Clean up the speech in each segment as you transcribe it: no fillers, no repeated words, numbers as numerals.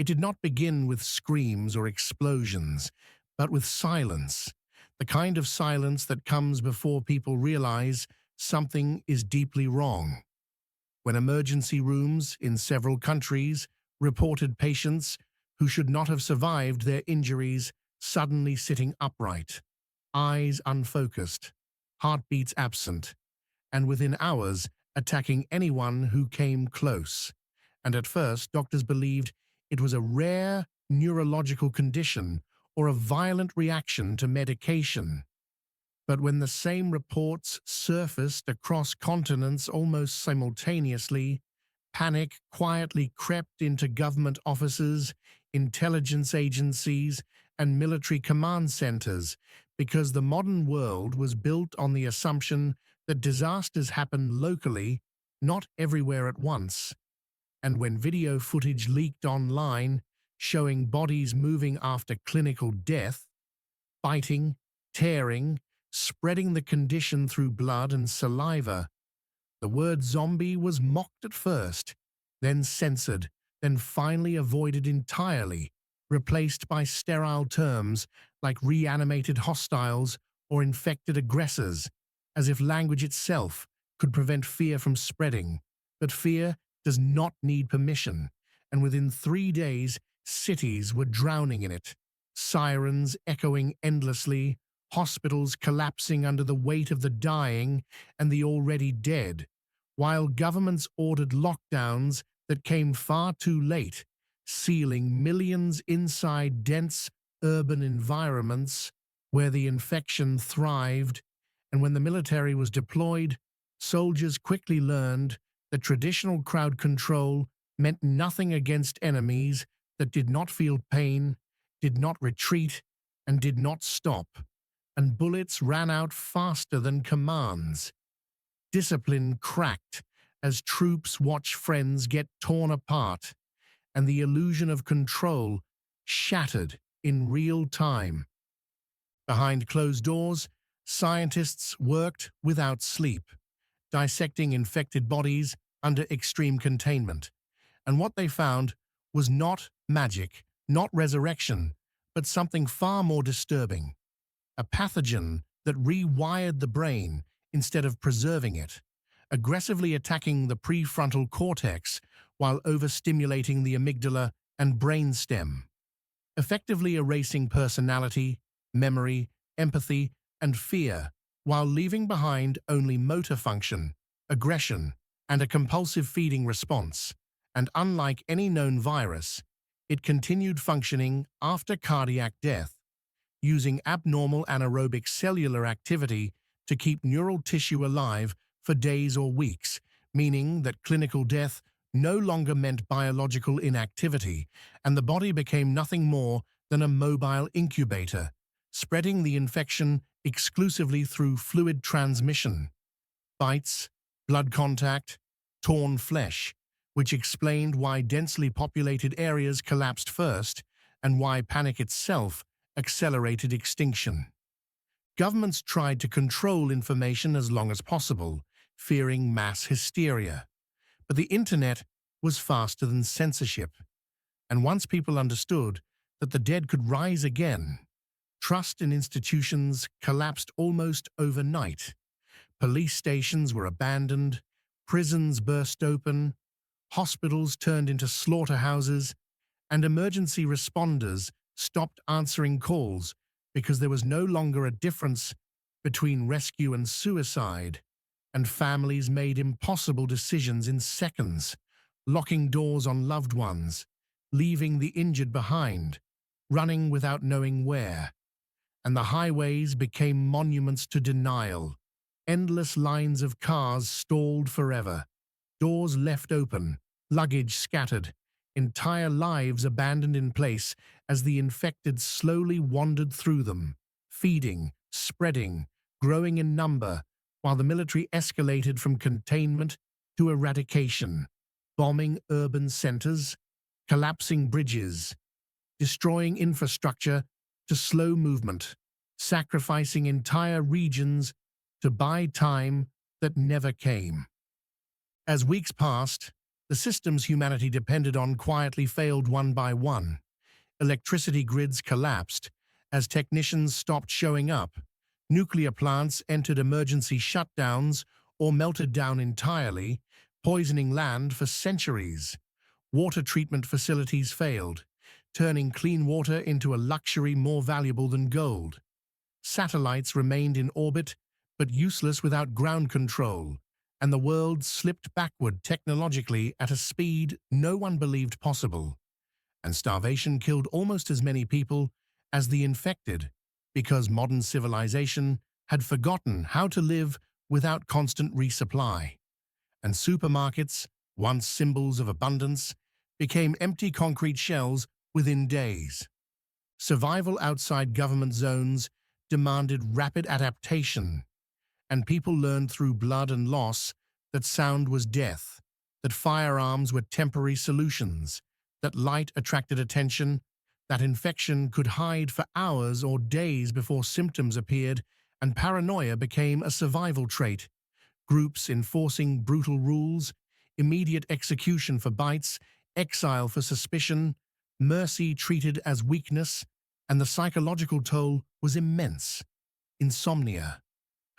It did not begin with screams or explosions, but with silence, the kind of silence that comes before people realize something is deeply wrong. When emergency rooms in several countries reported patients who should not have survived their injuries suddenly sitting upright, eyes unfocused, heartbeats absent, and within hours attacking anyone who came close. And at first, doctors believed it was a rare neurological condition or a violent reaction to medication. But when the same reports surfaced across continents almost simultaneously, panic quietly crept into government offices, intelligence agencies, and military command centers, because the modern world was built on the assumption that disasters happen locally, not everywhere at once. And when video footage leaked online, showing bodies moving after clinical death, biting, tearing, spreading the condition through blood and saliva, the word zombie was mocked at first, then censored, then finally avoided entirely, replaced by sterile terms like reanimated hostiles or infected aggressors, as if language itself could prevent fear from spreading. But fear does not need permission, and within 3 days, cities were drowning in it, sirens echoing endlessly, hospitals collapsing under the weight of the dying and the already dead, while governments ordered lockdowns that came far too late, sealing millions inside dense urban environments where the infection thrived. And when the military was deployed, soldiers quickly learned that traditional crowd control meant nothing against enemies that did not feel pain, did not retreat, and did not stop. And bullets ran out faster than commands. Discipline cracked as troops watched friends get torn apart, and the illusion of control shattered in real time. Behind closed doors, scientists worked without sleep, dissecting infected bodies under extreme containment. And what they found was not magic, not resurrection, but something far more disturbing. A pathogen that rewired the brain instead of preserving it, aggressively attacking the prefrontal cortex while overstimulating the amygdala and brainstem, effectively erasing personality, memory, empathy, and fear, while leaving behind only motor function, aggression, and a compulsive feeding response. And unlike any known virus, it continued functioning after cardiac death, using abnormal anaerobic cellular activity to keep neural tissue alive for days or weeks, meaning that clinical death no longer meant biological inactivity, and the body became nothing more than a mobile incubator, spreading the infection exclusively through fluid transmission, bites, blood contact, torn flesh, which explained why densely populated areas collapsed first and why panic itself accelerated extinction. Governments tried to control information as long as possible, fearing mass hysteria. But the internet was faster than censorship, and once people understood that the dead could rise again, trust in institutions collapsed almost overnight. Police stations were abandoned, prisons burst open, hospitals turned into slaughterhouses, and emergency responders stopped answering calls because there was no longer a difference between rescue and suicide, and families made impossible decisions in seconds, locking doors on loved ones, leaving the injured behind, running without knowing where. And the highways became monuments to denial. Endless lines of cars stalled forever, doors left open, luggage scattered, entire lives abandoned in place as the infected slowly wandered through them, feeding, spreading, growing in number, while the military escalated from containment to eradication, bombing urban centers, collapsing bridges, destroying infrastructure to slow movement, sacrificing entire regions to buy time that never came. As weeks passed, The systems humanity depended on quietly failed one by one. Electricity grids collapsed as technicians stopped showing up. Nuclear plants entered emergency shutdowns or melted down entirely, poisoning land for centuries. Water treatment facilities failed, turning clean water into a luxury more valuable than gold. Satellites remained in orbit, but useless without ground control, and the world slipped backward technologically at a speed no one believed possible. And starvation killed almost as many people as the infected, because modern civilization had forgotten how to live without constant resupply. And supermarkets, once symbols of abundance, became empty concrete shells within days. Survival outside government zones demanded rapid adaptation, and people learned through blood and loss that sound was death, that firearms were temporary solutions, that light attracted attention, that infection could hide for hours or days before symptoms appeared, and paranoia became a survival trait. Groups enforcing brutal rules, immediate execution for bites, exile for suspicion, mercy treated as weakness, and the psychological toll was immense. Insomnia,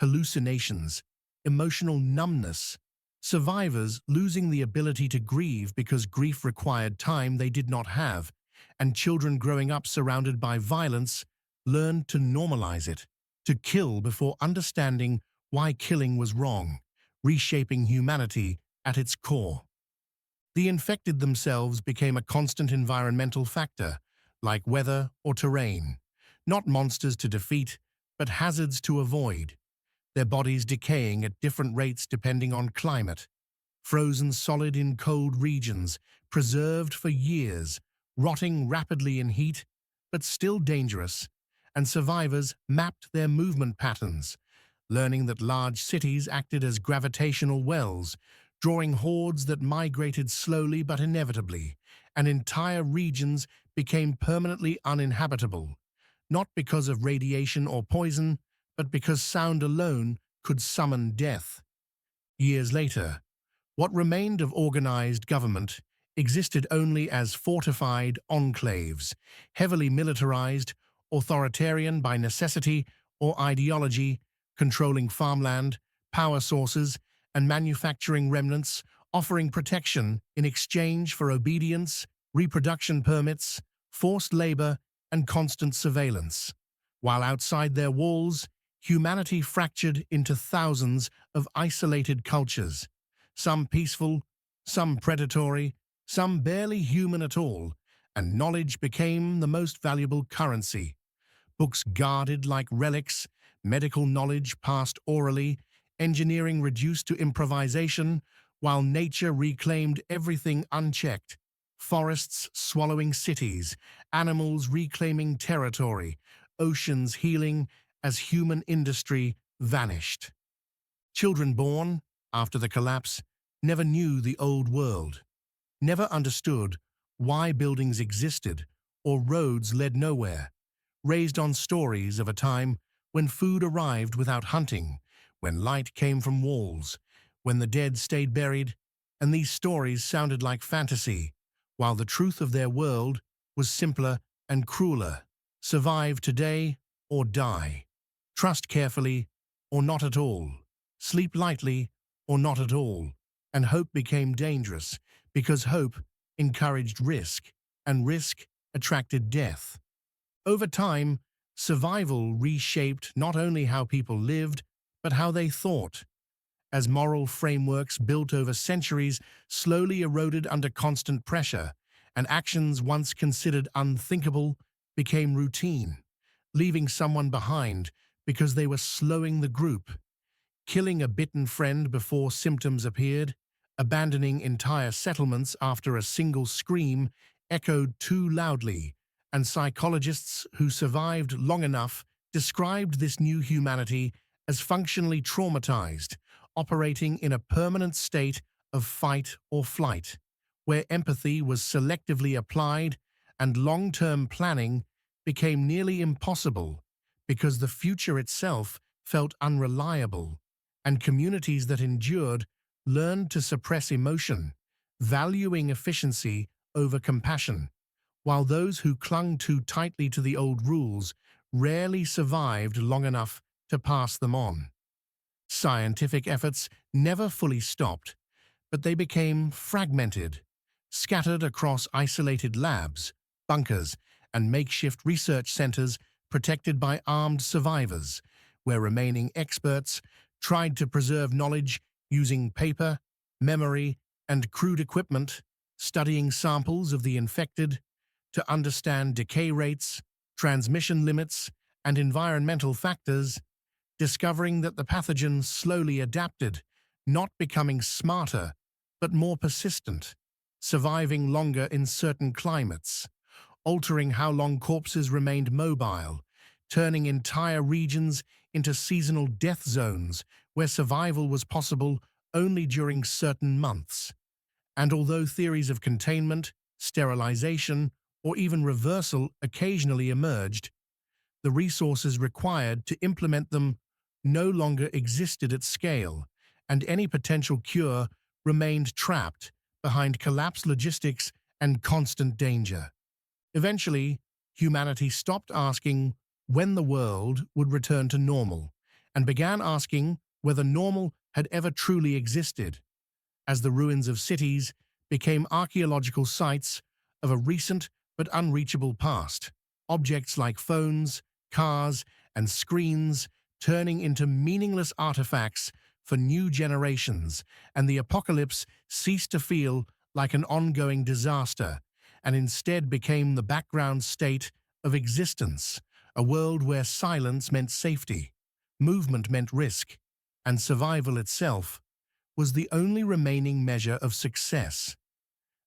hallucinations, emotional numbness, survivors losing the ability to grieve because grief required time they did not have, and children growing up surrounded by violence learned to normalize it, to kill before understanding why killing was wrong, reshaping humanity at its core. The infected themselves became a constant environmental factor, like weather or terrain, not monsters to defeat, but hazards to avoid, their bodies decaying at different rates depending on climate, frozen solid in cold regions, preserved for years, rotting rapidly in heat, but still dangerous, and survivors mapped their movement patterns, learning that large cities acted as gravitational wells, drawing hordes that migrated slowly but inevitably, and entire regions became permanently uninhabitable, not because of radiation or poison, but because sound alone could summon death. Years later, what remained of organized government existed only as fortified enclaves, heavily militarized, authoritarian by necessity or ideology, controlling farmland, power sources, and manufacturing remnants, offering protection in exchange for obedience, reproduction permits, forced labor, and constant surveillance. While outside their walls, humanity fractured into thousands of isolated cultures, some peaceful, some predatory, some barely human at all, and knowledge became the most valuable currency. Books guarded like relics, medical knowledge passed orally, engineering reduced to improvisation, while nature reclaimed everything unchecked. Forests swallowing cities, animals reclaiming territory, oceans healing as human industry vanished. Children born after the collapse never knew the old world, never understood why buildings existed or roads led nowhere, raised on stories of a time when food arrived without hunting, when light came from walls, when the dead stayed buried, and these stories sounded like fantasy, while the truth of their world was simpler and crueler. Survive today or die. Trust carefully or not at all. Sleep lightly or not at all. And hope became dangerous because hope encouraged risk, and risk attracted death. Over time, survival reshaped not only how people lived, but how they thought, as moral frameworks built over centuries slowly eroded under constant pressure, and actions once considered unthinkable became routine, leaving someone behind because they were slowing the group, killing a bitten friend before symptoms appeared, abandoning entire settlements after a single scream echoed too loudly, and psychologists who survived long enough described this new humanity as functionally traumatized, operating in a permanent state of fight or flight, where empathy was selectively applied and long-term planning became nearly impossible because the future itself felt unreliable, and communities that endured learned to suppress emotion, valuing efficiency over compassion, while those who clung too tightly to the old rules rarely survived long enough to pass them on. Scientific efforts never fully stopped, but they became fragmented, scattered across isolated labs, bunkers, and makeshift research centers protected by armed survivors, where remaining experts tried to preserve knowledge using paper, memory, and crude equipment, studying samples of the infected to understand decay rates, transmission limits, and environmental factors, discovering that the pathogen slowly adapted, not becoming smarter, but more persistent, surviving longer in certain climates, altering how long corpses remained mobile, turning entire regions into seasonal death zones where survival was possible only during certain months. And although theories of containment, sterilization, or even reversal occasionally emerged, the resources required to implement them no longer existed at scale, and any potential cure remained trapped behind collapsed logistics and constant danger. Eventually, humanity stopped asking when the world would return to normal and began asking whether normal had ever truly existed, as the ruins of cities became archaeological sites of a recent but unreachable past. Objects like phones, cars, and screens turning into meaningless artifacts for new generations, and the apocalypse ceased to feel like an ongoing disaster and instead became the background state of existence, a world where silence meant safety, movement meant risk, and survival itself was the only remaining measure of success.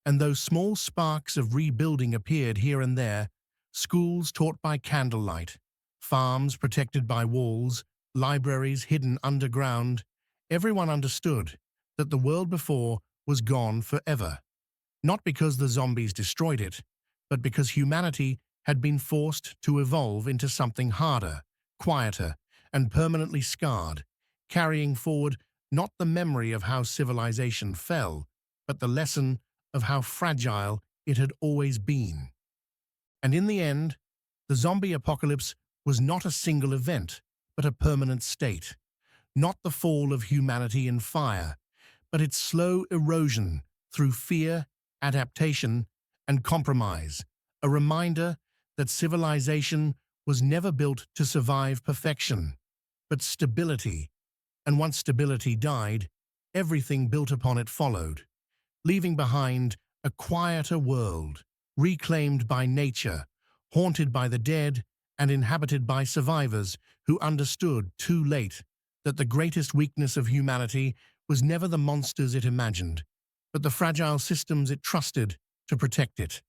And though small sparks of rebuilding appeared here and there, schools taught by candlelight, farms protected by walls, libraries hidden underground, everyone understood that the world before was gone forever. Not because the zombies destroyed it, but because humanity had been forced to evolve into something harder, quieter, and permanently scarred, carrying forward not the memory of how civilization fell, but the lesson of how fragile it had always been. And in the end, the zombie apocalypse was not a single event, but a permanent state. Not the fall of humanity in fire, but its slow erosion through fear, adaptation, and compromise, a reminder that civilization was never built to survive perfection, but stability, and once stability died, everything built upon it followed, leaving behind a quieter world, reclaimed by nature, haunted by the dead, and inhabited by survivors who understood too late that the greatest weakness of humanity was never the monsters it imagined, but the fragile systems it trusted to protect it.